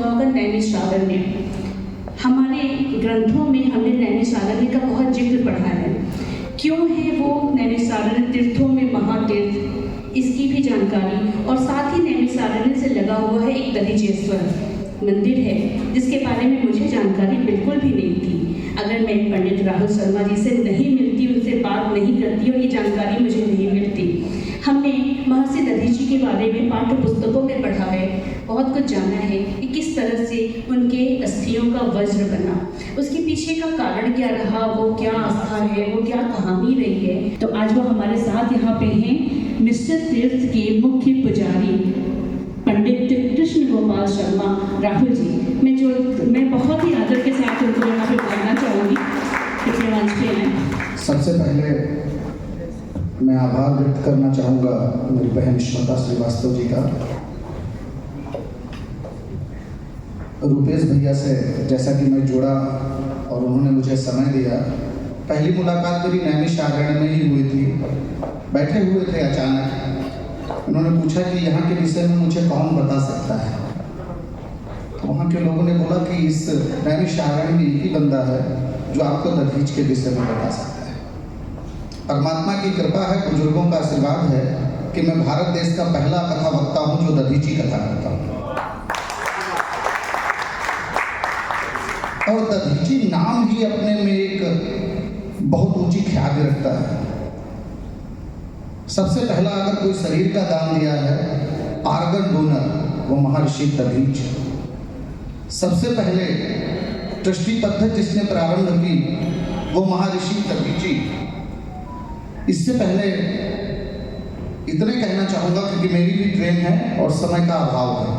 होगा नैमिषारण्य। हमारे ग्रंथों में हमने नैमिषारण्य का बहुत जिक्र पढ़ा है। क्यों है वो नैमिषारण्य तीर्थों में महातीर्थ, इसकी भी जानकारी, और साथ ही नैमिषारण्य से लगा हुआ है एक दधिचेश्वर मंदिर है जिसके बारे में मुझे जानकारी बिल्कुल भी नहीं थी। अगर मैं पंडित राहुल शर्मा जी से नहीं मिलती, उनसे बात नहीं करती और ये जानकारी मुझे नहीं मिलती। हमने महर्षि दधीची के बारे में पाठ्य पुस्तकों में पढ़ा है, बहुत कुछ जाना है कि किस तरह से उनके अस्थियों का वज्र बना, उसके पीछे का कारण क्या रहा, वो क्या आस्था है, वो क्या कहानी रही है। तो आज वो हमारे साथ यहाँ पे हैं निश्चित तीर्थ के मुख्य पुजारी पंडित कृष्ण गोपाल शर्मा राहुल जी। मैं बहुत ही आदर के साथ उनको यहाँ पे बुलाना चाहूँगी पिछले मंच पे आए। सबसे पहले मैं आभार व्यक्त करना चाहूँगा मेरी बहन श्वेता श्रीवास्तव जी का। रुपेश भैया से जैसा कि मैं जुड़ा और उन्होंने मुझे समय दिया। पहली मुलाकात मेरी नैमिषारण्य में ही हुई थी। बैठे हुए थे, अचानक उन्होंने पूछा कि यहाँ के विषय में मुझे कौन बता सकता है। तो वहाँ के लोगों ने बोला कि इस नैमिषारण्य में एक ही बंदा है जो आपको दधीच के विषय में बता सकता है। परमात्मा की कृपा है, बुजुर्गों का आशीर्वाद है कि मैं भारत देश का पहला कथा वक्ता हूँ जो दधीची कथा करता हूँ। और दधीची नाम ही अपने में एक बहुत ऊंची ख्याति रखता है। सबसे पहला अगर कोई शरीर का दान दिया है, आर्गन डोनर, वो महर्षि दधीच। सबसे पहले ट्रस्टी पद्धति जिसने प्रारंभ की वो महर्षि दधीची। इससे पहले इतने कहना चाहूँगा क्योंकि मेरी भी ट्रेन है और समय का अभाव है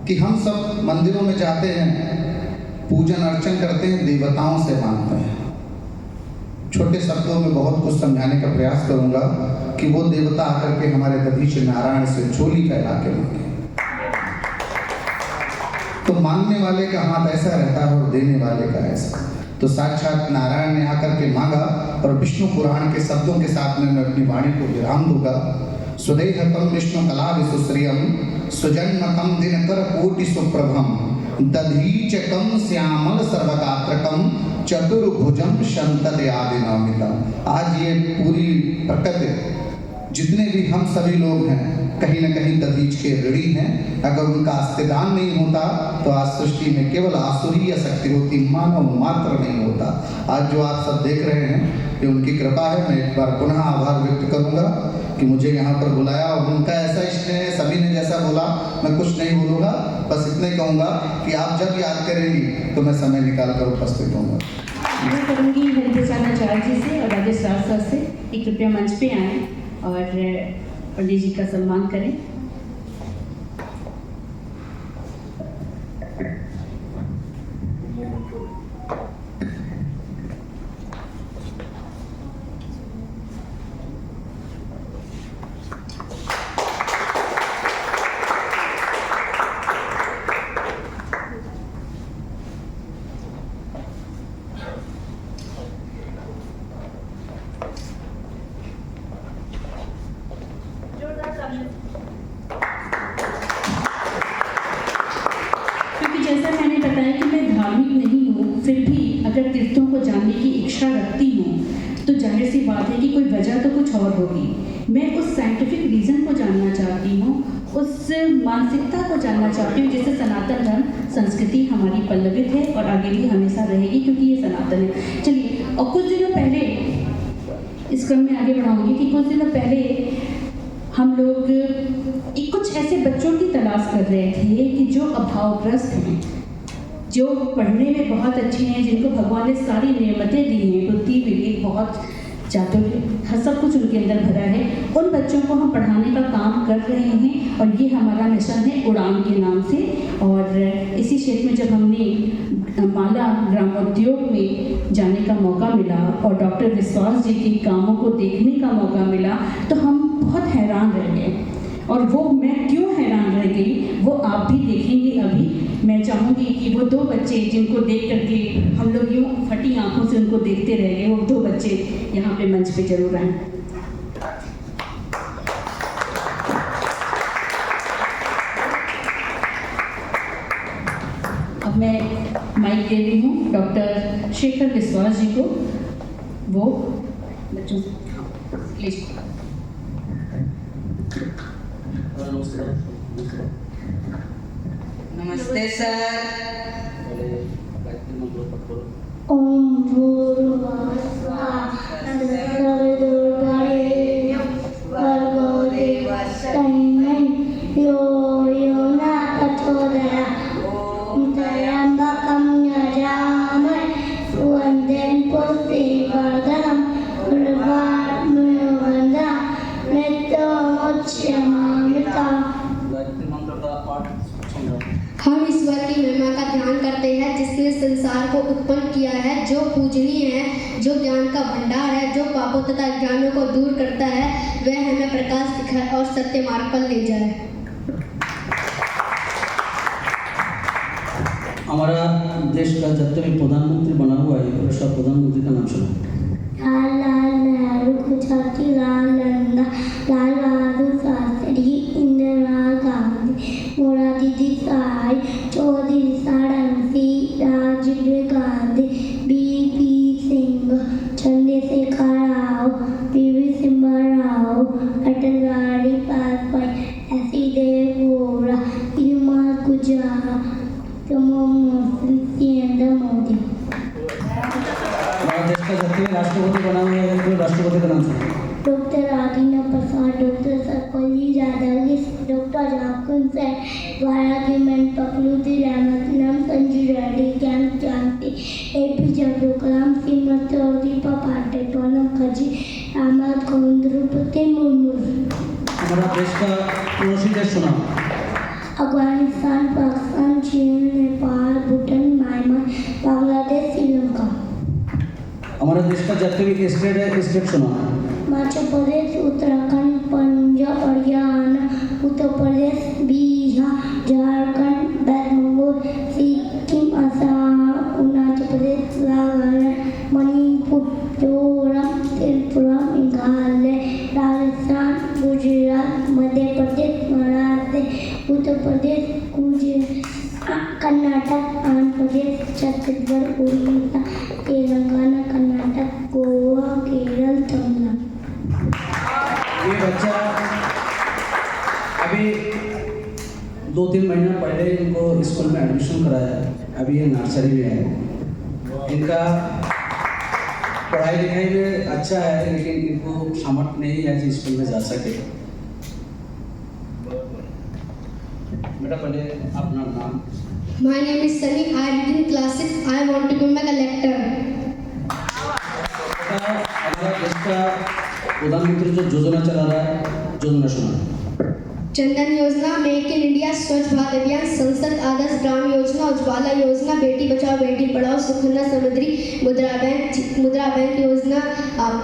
कि हम सब मंदिरों में जाते हैं, पूजन अर्चन करते हैं, देवताओं से मांगते हैं। छोटे शब्दों में बहुत कुछ समझाने का प्रयास करूंगा कि वो देवता आकर के हमारे दधीच नारायण से झोली फैला के मांगे। तो मांगने वाले का हाथ ऐसा रहता है और देने वाले का ऐसा। तो साक्षात नारायण ने आकर के मांगा और विष्णु पुराण के शब्दों के साथ में मैं अपनी वाणी को विराम दूंगा। सुदेहतम विष्णु कला विश्वश्रियम सुजन्मकम दिनकर कोटि सुप्रभम दधीचकम श्यामल सर्वगात्रकम चतुर्भुजम शंतदयादिनामितम। आज ये पूरी प्रकृति, जितने भी हम सभी लोग हैं, कहीं न कहीं दधीच के ऋणी हैं। अगर उनका अस्तिदान नहीं होता तो आज सृष्टि में केवल आसुरीय शक्ति होती, मानव मात्र नहीं होता। आज जो आप सब देख रहे हैं ये उनकी कृपा है। मैं एक बार पुनः आभार व्यक्त करूंगा कि मुझे यहाँ पर बुलाया और उनका ऐसा स्नेह है। सभी ने जैसा बोला, मैं कुछ नहीं बोलूँगा, बस इतना ही कहूँगा कि आप जब याद करेंगी तो मैं समय निकाल कर उपस्थित होऊंगा। मैं करूँगी हरिप्रसाद जी से और राजेश सर से कि कृपया मंच पे आएँ और पंडित जी का सम्मान करें। क्योंकि जैसा मैंने बताया कि मैं धार्मिक नहीं हूँ, फिर भी अगर तीर्थों को जानने की इच्छा रखती हूँ तो जाहिर सी बात है कि कोई वजह तो कुछ और होगी। मैं उस साइंटिफिक रीज़न को जानना चाहती हूँ, उस मानसिकता को जानना चाहती हूँ जिससे सनातन धर्म संस्कृति हमारी पल्लवित है और आगे भी हमेशा रहेगी क्योंकि ये सनातन है। चलिए, और कुछ दिनों पहले, इस क्रम में आगे बढ़ाऊंगी कि कुछ दिनों पहले हम लोग कुछ ऐसे बच्चों की तलाश कर रहे थे कि जो अभावग्रस्त हैं, जो पढ़ने में बहुत अच्छे हैं, जिनको भगवान ने सारी नेमतें दी हैं, बुद्धि विवेक बहुत चातुर्य, हर सब कुछ उनके अंदर भरा है। उन बच्चों को हम पढ़ाने का काम कर रहे हैं और ये हमारा मिशन है उड़ान के नाम से। और इसी क्षेत्र में जब हमने माला ग्रामोद्योग में जाने का मौका मिला और डॉक्टर विश्वास जी के कामों को देखने का मौका मिला तो हम बहुत हैरान रह गए। और वो मैं क्यों हैरान रह गई वो आप भी देखेंगे। अभी मैं चाहूँगी कि वो दो बच्चे जिनको देख करके हम लोग यूँ फटी आंखों से उनको देखते रह गए, वो दो बच्चे यहाँ पे मंच पे जरूर आएँ। अब मैं माइक दे रही हूँ डॉक्टर शेखर विश्वास जी को। वो बच्चों से प्लीज। नमस्ते सर। ओम भूर्भुवस्सुवः तत्सवितुर्वरेण्यं भर्गो देवस्य धीमहि धियो यो न प्रचोदयात्। ॐ त्र्यम्बकं यजामहे सुगन्धिं पुष्टिवर्धनम् उर्वारुकमिव मृत्युमुच्यमामृतम्। हम ईश्वर की महिमा का ध्यान करते हैं जिसने संसार को उत्पन्न किया है, जो पूजनीय है, जो ज्ञान का भंडार है, जो पापों तथा ज्ञानों को दूर करता है, वह हमें प्रकाश दिखाए और सत्य मार्ग पर ले जाए। हमारा देश का जब भी प्रधानमंत्री बना हुआ है, उसका प्रधानमंत्री का नाम सुनो। लाल नेहरू, जवाहरलाल नेहरू, लाल बहादुर शास्त्री, इंदिरा गांधी, मोरारजी देसाई, चौधरी सारंगी, Rajiv Gandhi, BP Singh, Chandrashekhar Rao, PV Singh, Atal Bihari Vajpayee, SC. Deve Gowda, email Gujral, Narendra Modi. हमारा देश का जब भी राष्ट्रपति बना हुआ है, तो राष्ट्रपति का नाम सुनो। Doctor Rajendra Prasad, doctor Sarvepalli Radhakrishna, doctor Zakir Hussain, भारतीय फखरुद्दीन अहमद, संजू रेड्डी, ज्ञान क्रांति, एपीजे अब्दुल कलाम, श्रीमती दीपा पाटिल, प्रणब मुखर्जी, अहमद खान, द्रौपदी मुर्मू। हमारा देश का पड़ोसी देश सुना। अफगानिस्तान, पाकिस्तान, चीन, नेपाल, भूटान, म्यांमार, बांग्लादेश, श्रीलंका। हमारा देश का जब भी स्टेट है, स्टेट सुना। मध्य प्रदेश, उत्तराखंड, पंजाब, हरियाणा, उत्तर प्रदेश, बिहार, झारखंड, बेंगलोर, सिक्किम, असम, अरुणाचल प्रदेश, नागालैंड, मणिपुर, मिजोरम, त्रिपुरा, मेघालय, राजस्थान, गुजरात, मध्य प्रदेश, महाराष्ट्र, उत्तर प्रदेश, कर्नाटक, आंध्र प्रदेश, छत्तीसगढ़, उड़ीसा, तेलंगाना, कर्नाटक, गोवा, केरल, तमिलनाडु। ये बच्चा अभी 2-3 महीना पहले इनको स्कूल में एडमिशन कराया है। अभी ये नर्सरी में है। इनका पढ़ाई लिखाई में अच्छा है, लेकिन इनको सामर्थ्य नहीं है कि स्कूल में जा सके। बेटा पहले अपना नाम। My name is Sunny. I read in class 6. I want to become a collector. हमारा देश का प्रधानमंत्री जो योजना चला रहा है, योजना सुना। चंदन योजना, मेक इन इंडिया, स्वच्छ भारत अभियान, संसद आदर्श ग्राम योजना, उज्ज्वला योजना, बेटी बचाओ बेटी पढ़ाओ, सुकन्या समृद्धि, मुद्रा बैंक योजना,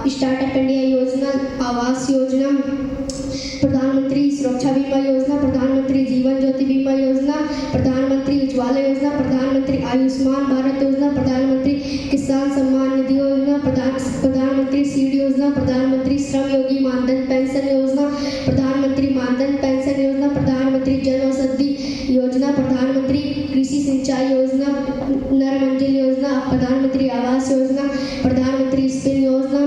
स्टार्टअप इंडिया योजना, आवास योजना, प्रधानमंत्री सुरक्षा बीमा योजना, प्रधानमंत्री जीवन ज्योति बीमा योजना, प्रधानमंत्री उज्ज्वला योजना, प्रधानमंत्री आयुष्मान भारत योजना, प्रधानमंत्री किसान सम्मान निधि योजना, प्रधानमंत्री सीड योजना, प्रधानमंत्री श्रम योगी मानधन पेंशन योजना, प्रधानमंत्री मानधन पेंशन योजना, प्रधानमंत्री जन औषधि योजना, प्रधानमंत्री कृषि सिंचाई योजना, नर मंजिल योजना, प्रधानमंत्री आवास योजना, प्रधानमंत्री स्पिन योजना,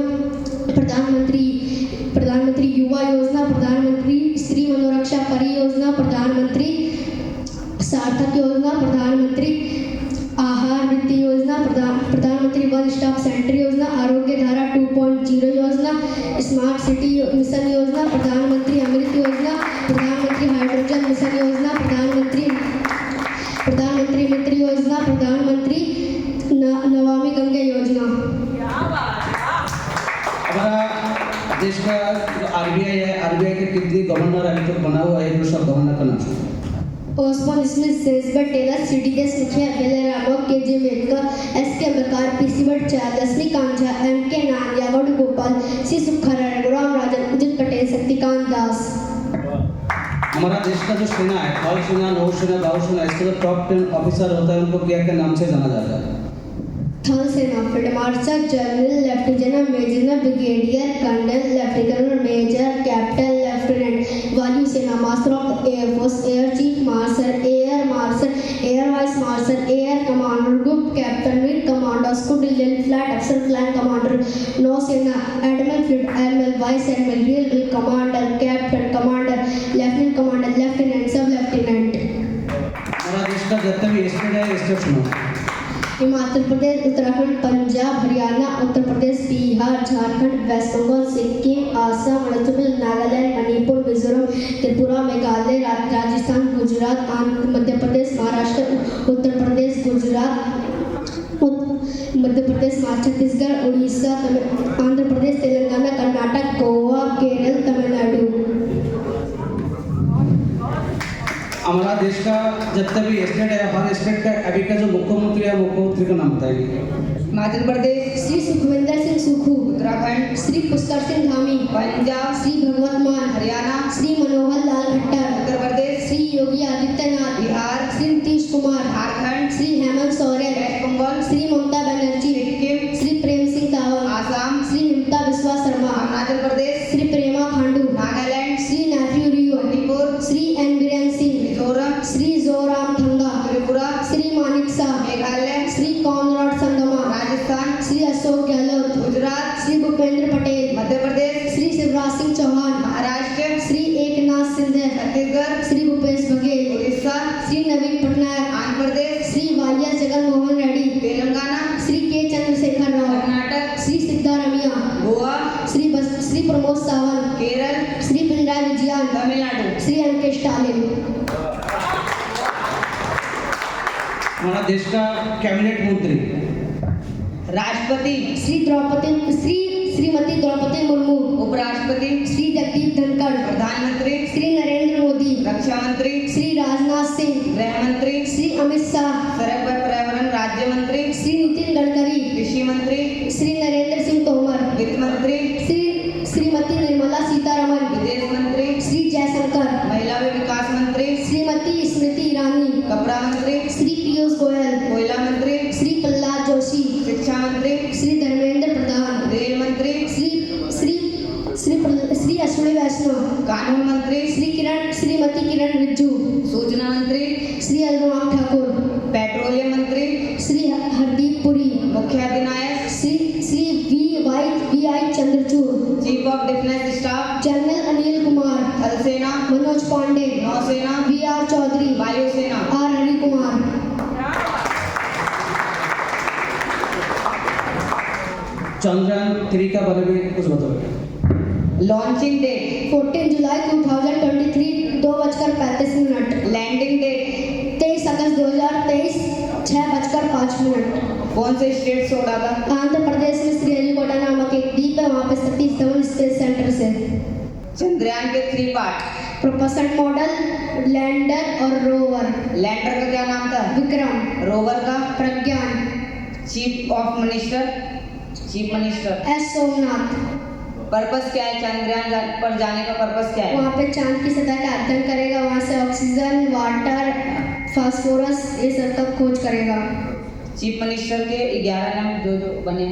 प्रधानमंत्री युवा योजना, प्रधानमंत्री स्त्री मनोरक्षा परियोजना, प्रधानमंत्री सार्थक योजना, प्रधानमंत्री आहार वृत्ति योजना, प्रधानमंत्री वन स्टॉप सेंटर योजना, आरोग्य धारा 2.0 योजना, स्मार्ट सिटी मिशन योजना, प्रधानमंत्री अमृत योजना, प्रधानमंत्री हाइड्रोजन मिशन योजना, प्रधानमंत्री मित्र योजना, प्रधानमंत्री नमामि गंगे योजना। हमारा देश का जो आरबीआई है, आरबीआई के कितने गवर्नर अभी तक बना हुआ है, सब गवर्नर का नाम सुनो। ओस्मान स्मिथ, सेल्सबर्ट टेलर, सीडीएस मुखिया, बेलरामो, केजे मेनका, एसके बकार, पीसी भट्ट, लक्ष्मीकांत झा, एमके नानिया, वेणुगोपाल, सी सुखराय, राम राजन, उदित पटेल, शक्तिकांत दास। हमारा देश का जो सेना है, थल सेना, नौसेना, वायुसेना, इसके जो टॉप 10 ऑफिसर होता है, उनको क्या क्या नाम से जाना जाता है? थल सेना, field marshal, general, lieutenant, major, brigadier, colonel, lieutenant, major, captain, lieutenant, वायु सेना, master of the air force, air chief marshal, air marshal, air vice marshal, air commander, group captain, wing commander, squadron flight अफसर, flying commander, नौसेना, admiral, field admiral, vice admiral, real commander, captain, commander, lieutenant commander, lieutenant, sub lieutenant. हमारा देश का जितना भी state है state सुनो। Himachal Pradesh, Uttarakhand, Punjab, Haryana, Uttar Pradesh, Bihar, Jharkhand, waste Bengal, Sikkim, Assam, Arunachal, Nagaland, Manipur, Mizoram, Tripura, Meghalaya, Rajasthan, Gujarat, Madhya Pradesh, Maharashtra, Uttar Pradesh, Gujarat, Madhya Pradesh, Chhattisgarh, Orissa, Andhra Pradesh, Telangana, Karnataka, Goa, Kerala, Tamil Nadu. हमारा देश का जितना भी स्टेट है हर स्टेट का अभी का जो मुख्यमंत्री है मुख्यमंत्री का नाम बताइए। हिमाचल प्रदेश, श्री सुखविंदर सिंह सुखू, उत्तराखंड, श्री पुष्कर सिंह धामी, पंजाब, श्री भगवत मान, हरियाणा, श्री मनोहर लाल खट्टर, उत्तर प्रदेश, श्री योगी आदित्यनाथ, बिहार, श्री नीतीश कुमार, झारखंड, श्री हेमंत सोरेन, वेस्ट बंगाल, श्री ममता बनर्जी, सिक्किम, श्री प्रेम सिंह तावल, आसाम, श्री हिमता बिस्वा शर्मा, अरुणाचल प्रदेश, श्री प्रेमा खांडू, नागालैंड, श्री नेफ्यू रियो, मणिपुर, श्री एन बीरेन सिंह, मिजोरम, श्री जोराम थंगा, त्रिपुरा, श्री मानिक शाह, मेघालय, श्री कॉनराड संगमा, राजस्थान, श्री अशोक गहलोत, गुजरात, श्री भूपेंद्र पटेल, मध्य प्रदेश, श्री शिवराज सिंह चौहान, महाराष्ट्र, श्री एकनाथ शिंदे, छत्तीसगढ़, श्री भूपेश बघेल, उड़ीसा, श्री नवीन पटनायक, आंध्र प्रदेश, श्री वाईएस जगन मोहन रेड्डी, तेलंगाना, श्री के चंद्रशेखर राव, कर्नाटक, श्री सिद्धारमैया, गोवा, श्री प्रमोद सावंत, केरल, श्री पिनराई विजयन, तमिलनाडु। श्री एम.के. स्टालिन। हमारा देश का कैबिनेट मंत्री राष्ट्रपति, श्रीमती द्रौपदी मुर्मू, उपराष्ट्रपति, श्री जगदीप धनखड़, प्रधानमंत्री, श्री नरेंद्र मोदी, रक्षा मंत्री, श्री राजनाथ सिंह, गृह मंत्री, श्री अमित शाह, सड़क व पर्यावरण राज्य मंत्री, श्री नितिन गडकरी, कृषि मंत्री, श्री नरेंद्र सिंह तोमर, वित्त मंत्री, श्रीमती निर्मला सीतारमन, विदेश मंत्री, श्री जयशंकर, महिला व विकास मंत्री, श्रीमती स्मृति ईरानी, कपड़ा मंत्री, श्री पीयूष गोयल, कोयला मंत्री, श्री प्रहलाद जोशी, शिक्षा मंत्री, श्री धर्मेंद्र प्रधान, रेल मंत्री, श्री अश्विनी वैष्णव, कानून मंत्री, श्रीमती किरण रिज्जू, सूचना मंत्री, श्री अनुराग ठाकुर, पेट्रोलियम मंत्री, श्री हरदीप पुरी, मुख्य अधिनायक, श्री वी.आई. Chandrachud, chief of defence staff, general Anil Kumar, थल सेना, मनोज पांडे, नौसेना, वी.आर. चौधरी, वायुसेना। आर. हरि कुमार। चंद्रयान 3 का बारे में कुछ बताओ। लॉन्चिंग डेट 14 जुलाई 2023 2:35 लैंडिंग डेट 23 अगस्त 2023 6:05 कौन से स्टेट से उड़ा था? आंध्र प्रदेश में श्रीहरिकोटा नामक एक द्वीप है, वहाँ पे सतीश धवन स्पेस सेंटर से। चंद्रयान के 3 पार्ट, प्रोपल्शन मॉडल, लैंडर और रोवर। लैंडर का क्या नाम था? विक्रम। रोवर का? Pragyan. Chief minister S Somnath. Purpose क्या है? चंद्रयान पर जाने का पर्पस क्या है? वहाँ पे चांद की सतह का अध्ययन करेगा, वहाँ से ऑक्सीजन, वाटर, फास्फोरस ये सब का खोज करेगा। चीफ मिनिस्टर के 11 नाम जो बने।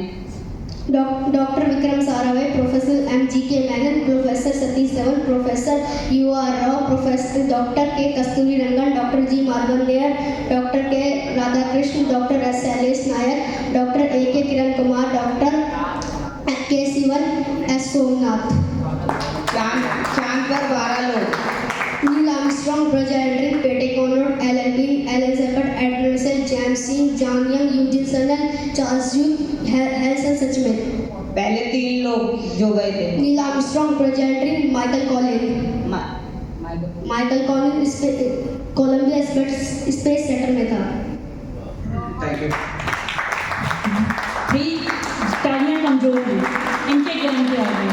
Doctor Vikram Sarabhai, professor M.G.K. Menon, professor Satish Dhawan, professor U.R. Rao, professor doctor K Kasturi Rangan, doctor G मार्गंडेयर, doctor K Radhakrishnan, doctor S. Shailesh Nayak, doctor A.K. Kiran Kumar, doctor K. Sivan, S. Somnath. चांद पर 12 लोग। Neil Armstrong, Buzz Aldrin, Pete Conrad, Alan Bean, Alan Shepard, admiral Russell, James Singh, John Young, Eugene सनल, Charles Duke, Harrison Schmitt. पहले 3 लोग जो गए थे। Neil Armstrong, Buzz Aldrin, Michael Collin. Michael Collin Columbia space centre में था। Thank you. भी तालियां कमजोर हैं इनके ज्ञान के आगे।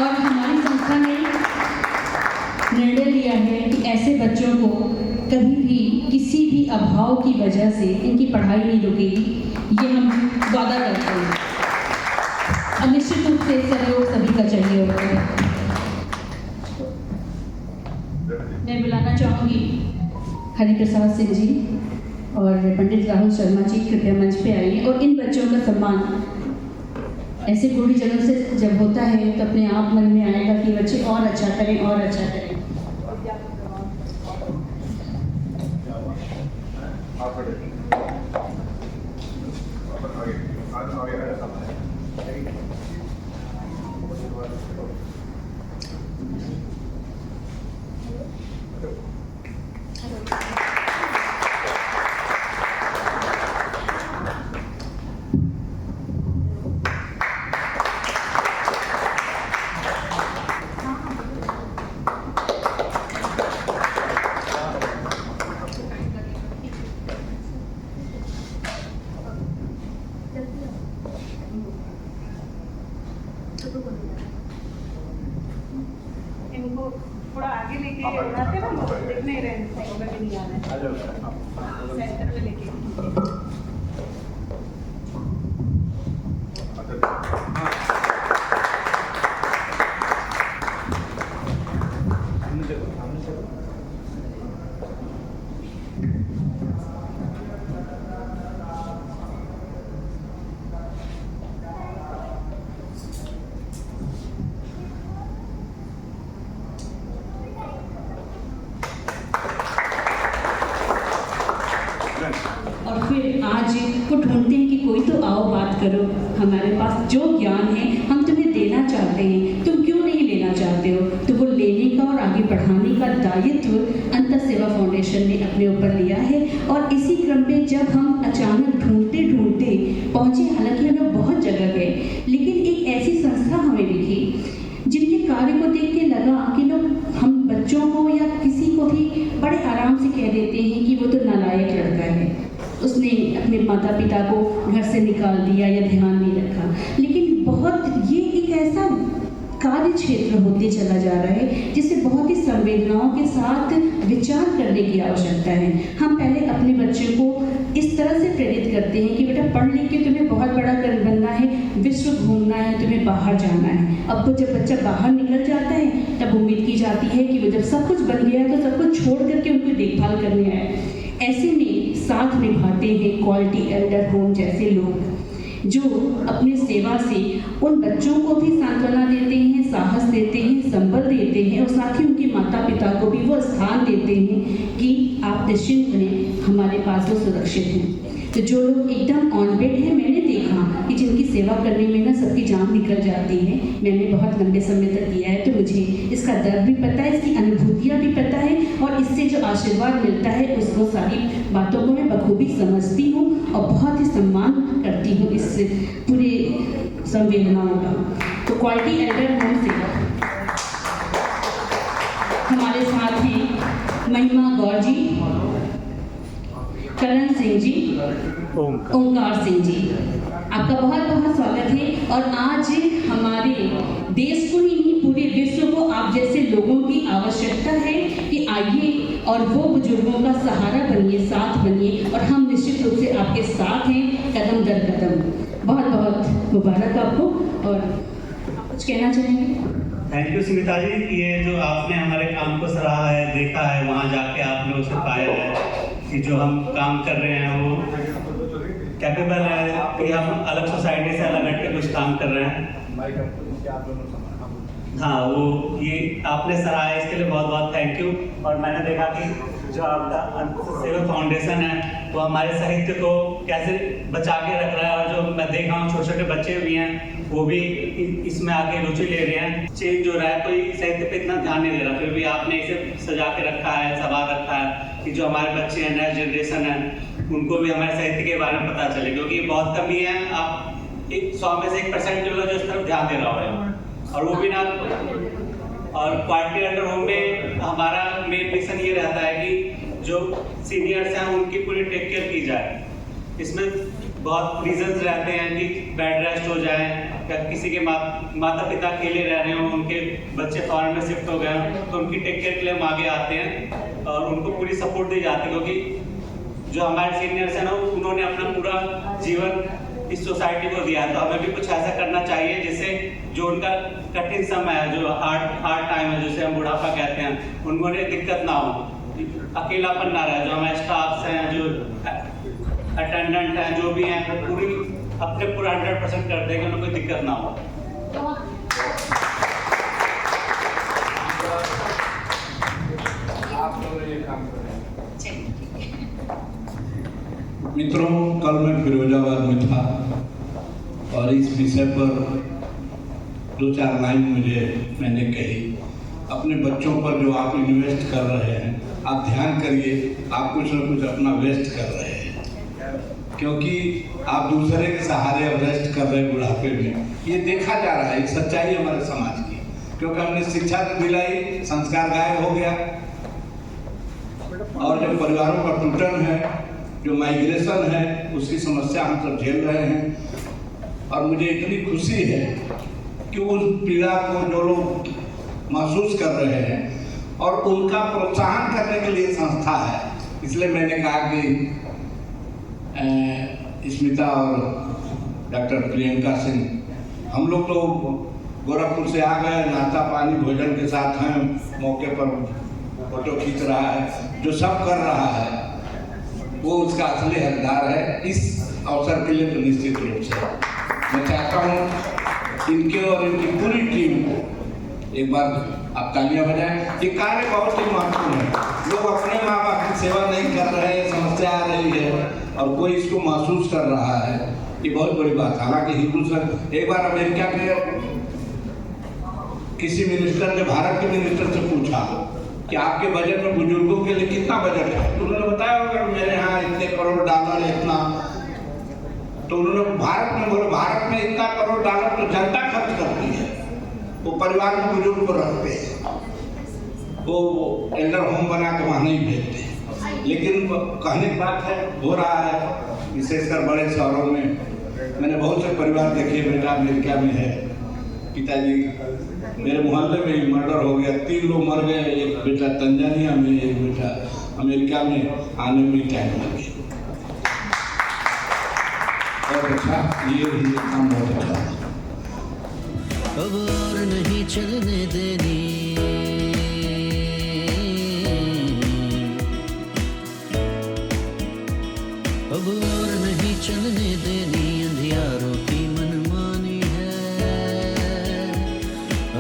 और हमारी संस्था ने निर्णय लिया है कि ऐसे बच्चों को कभी भी किसी भी अभाव की वजह से इनकी पढ़ाई नहीं रुकेगी, ये हम वादा करते हैं। और निश्चित रूप से सहयोग सभी का चाहिए होता है। मैं बुलाना चाहूँगी हरिप्रसाद सिंह जी और पंडित राहुल शर्मा जी, कृपया मंच पे आइए और इन बच्चों का सम्मान ऐसे गुरुजनों से जब होता है तो अपने आप मन में आएगा कि बच्चे और अच्छा करें और अच्छा करें। इनको थोड़ा आगे लेके आते ना, दिख नहीं रहे, भी नहीं आ रहे, सेंटर में लेके। और फिर आज को ढूंढते हैं कि कोई तो आओ बात करो, हमारे पास जो ज्ञान है हम तुम्हें देना चाहते हैं, तुम क्यों नहीं लेना चाहते हो। तो वो लेने का और आगे बढ़ाने का दायित्व अंतर सेवा फाउंडेशन ने अपने ऊपर लिया है। और इसी क्रम में जब हम अचानक ढूंढते ढूंढते पहुँचे, हालांकि हम लोग बहुत जगह गए, लेकिन एक ऐसी संस्था हमें दिखी जिनके कार्य को देख के लगा कि लोग हम बच्चों को या किसी को भी बड़े आराम से कह देते हैं कि वो तो नालायक लड़का है, उसने अपने माता पिता को घर से निकाल दिया या ध्यान नहीं रखा। लेकिन बहुत ये एक ऐसा कार्य क्षेत्र होते चला जा रहा है जिससे बहुत ही संवेदनाओं के साथ विचार करने की आवश्यकता है। हम पहले अपने बच्चों को इस तरह से प्रेरित करते हैं कि बेटा पढ़ लिख के तुम्हें बहुत बड़ा बनना है, विश्व घूमना है, तुम्हें बाहर जाना है। अब तो जब बच्चा बाहर निकल जाता है तब उम्मीद की जाती है कि वो जब सब कुछ बन गया तो सब कुछ छोड़ करके उनको देखभाल करने आए। ऐसे में साथ निभाते हैं क्वालिटी एल्डर होम जैसे लोग, जो अपनी सेवा से उन बच्चों को भी सांत्वना देते हैं, साहस देते हैं, संबल देते हैं, और साथ ही उनके माता पिता को भी वो स्थान देते हैं कि आप निश्चिंत बने, हमारे पास वो सुरक्षित हैं। तो जो लोग एकदम ऑन बेड हैं, मैंने देखा कि जिनकी सेवा करने में ना सबकी जान निकल जाती है। मैंने बहुत लंबे समय तक किया है तो मुझे इसका दर्द भी पता है, इसकी अनुभूतियाँ भी पता है, और इससे जो आशीर्वाद मिलता है उसको सारी बातों को मैं बखूबी समझती हूँ और बहुत ही सम्मान करती हूँ इस पूरे संवेदनाओं का। तो क्वालिटी एल्डर होम से हमारे साथ हैं महिमा गौर जी, करण सिंह जी, ओंकार सिंह जी, आपका बहुत बहुत स्वागत है। और आज हमारे देश को ही नहीं पूरे विश्व को आप जैसे लोगों की आवश्यकता है कि आइए और वो बुजुर्गों का सहारा बनिए, साथ बनिए, और हम निश्चित रूप से आपके साथ हैं कदम दर कदम। बहुत बहुत मुबारक आपको। और आप कुछ कहना चाहेंगे? थैंक यू स्मिता जी, ये जो आपने हमारे काम को सराहा है, देखा है, वहाँ जाके आपने उसे पाया है कि जो हम काम कर रहे हैं वो कैपेबल है कि हम अलग सोसाइटी से अलग हट के कुछ काम कर रहे हैं। हाँ, वो ये आपने सराहा है, इसके लिए बहुत बहुत थैंक यू। और मैंने देखा कि जो आपका अंतर सेवा फाउंडेशन है वो हमारे साहित्य को कैसे बचा के रख रहा है, और जो मैं देख रहा हूँ छोटे छोटे बच्चे भी हैं वो भी इसमें आके रुचि ले रहे हैं। चेंज हो रहा है, कोई साहित्य पे इतना ध्यान नहीं दे रहा, फिर भी आपने इसे सजा के रखा है, संवार रखा है कि जो हमारे बच्चे हैं, नया जनरेशन है, उनको भी हमारे साहित्य के बारे में पता चले, क्योंकि बहुत कमी है। आप 100 में से 1% जो लोग इस तरफ ध्यान दे रहा है, और वो भी ना। और क्वालिटी एल्डर होम में हमारा मेन मिशन ये रहता है कि जो सीनियर्स हैं उनकी पूरी टेक केयर की जाए। इसमें बहुत रीजंस रहते हैं कि बेड रेस्ट हो जाए, या किसी के माता पिता अकेले रह रहे हों, उनके बच्चे फॉरेन में शिफ्ट हो गए हों, तो उनकी टेक केयर के लिए हम आगे आते हैं और उनको पूरी सपोर्ट दी जाती है। क्योंकि जो हमारे सीनियर्स हैं ना, उन्होंने अपना पूरा जीवन इस सोसाइटी को दिया है, तो हमें भी कुछ ऐसा करना चाहिए जिससे जो उनका कठिन समय है, जो हार्ड टाइम है, जिसे हम बुढ़ापा कहते हैं, उन्होंने दिक्कत ना हो, अकेलापन ना रहे। जो हमारे स्टाफ्स हैं, जो अटेंडेंट हैं, जो भी हैं, पूरी अपने पूरा 100% कर देंगे, उन्हें कोई दिक्कत ना हो। मित्रों, कल मैं फिरोजाबाद में था और इस विषय पर 2-4 लाइन मैंने कही। अपने बच्चों पर जो आप इन्वेस्ट कर रहे हैं, आप ध्यान करिए, आप कुछ न कुछ अपना वेस्ट कर रहे हैं, क्योंकि आप दूसरे के सहारे अब रेस्ट कर रहे हैं बुढ़ापे में। ये देखा जा रहा है, सच्चाई हमारे समाज की, क्योंकि हमने शिक्षा तो दिलाई, संस्कार गायब हो गया। और जो परिवारों का टूटन है, जो माइग्रेशन है, उसकी समस्या हम सब झेल रहे हैं। और मुझे इतनी खुशी है कि उस पीड़ा को जो लोग महसूस कर रहे हैं और उनका प्रोत्साहन करने के लिए संस्था है, इसलिए मैंने कहा कि स्मिता और डॉक्टर प्रियंका सिंह, हम लोग तो गोरखपुर से आ गए, नाश्ता पानी भोजन के साथ हैं, मौके पर फोटो खींच रहा है, जो सब कर रहा है वो उसका असली हकदार है। इस अवसर के लिए तो निश्चित रूप से मैं चाहता हूँ इनके और इनकी पूरी टीम को एक बार आप तालियां बजाएं। ये कार्य बहुत ही महत्वपूर्ण है। लोग अपने माँ बाप की सेवा नहीं कर रहे हैं, समस्या आ रही है और कोई इसको महसूस कर रहा है, ये बहुत बड़ी बात। हालांकि हिंदू सर, एक बार अमेरिका के किसी मिनिस्टर ने भारत के मिनिस्टर से पूछा कि आपके बजट में बुजुर्गों के लिए कितना बजट है, तो उन्होंने बताया होगा मेरे यहाँ इतने करोड़ डॉलर, इतना। तो उन्होंने भारत में बोले, भारत में इतना करोड़ डॉलर तो जनता खर्च करती है, वो परिवार में बुजुर्ग को रखते हैं, वो एल्डर होम बना के वहाँ नहीं भेजते। लेकिन कहने की बात है, हो रहा है, विशेषकर बड़े शहरों में। मैंने बहुत से परिवार देखे, बेटा अमेरिका में है, पिताजी मेरे मोहल्ले में ही मर्डर हो गया, 3 लोग मर गए, एक बेटा तंजानिया में, एक बेटा अमेरिका में, आने में टाइम लग गया। और अच्छा, ये भी काम बहुत अच्छा है। अब और नहीं चलने देनी, अब और नहीं चलने देनी, अंधियारों की मनमानी है।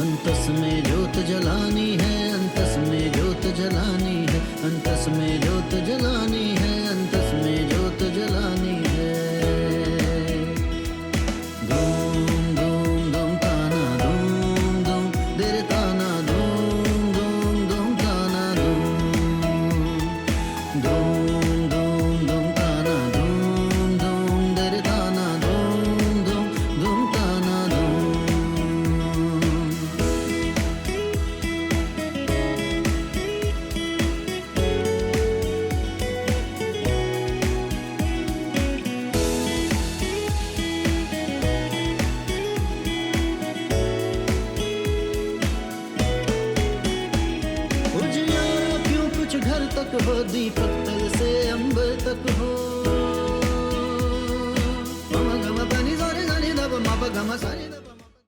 अंतस में जोत जलानी है, अंतस में जोत जलानी है, अंतस में जोत जलानी है, अंतस में जोत जलानी है। धूम धूम धूम ताना धूम धूम, देरे ताना धूम धूम धूम ताना धूम, धूम धूम धूम ताना धूम धूम, देरे ताना धूम धूम धूम ताना धूम। उजियारा क्यों कुछ घर तक हो दीपक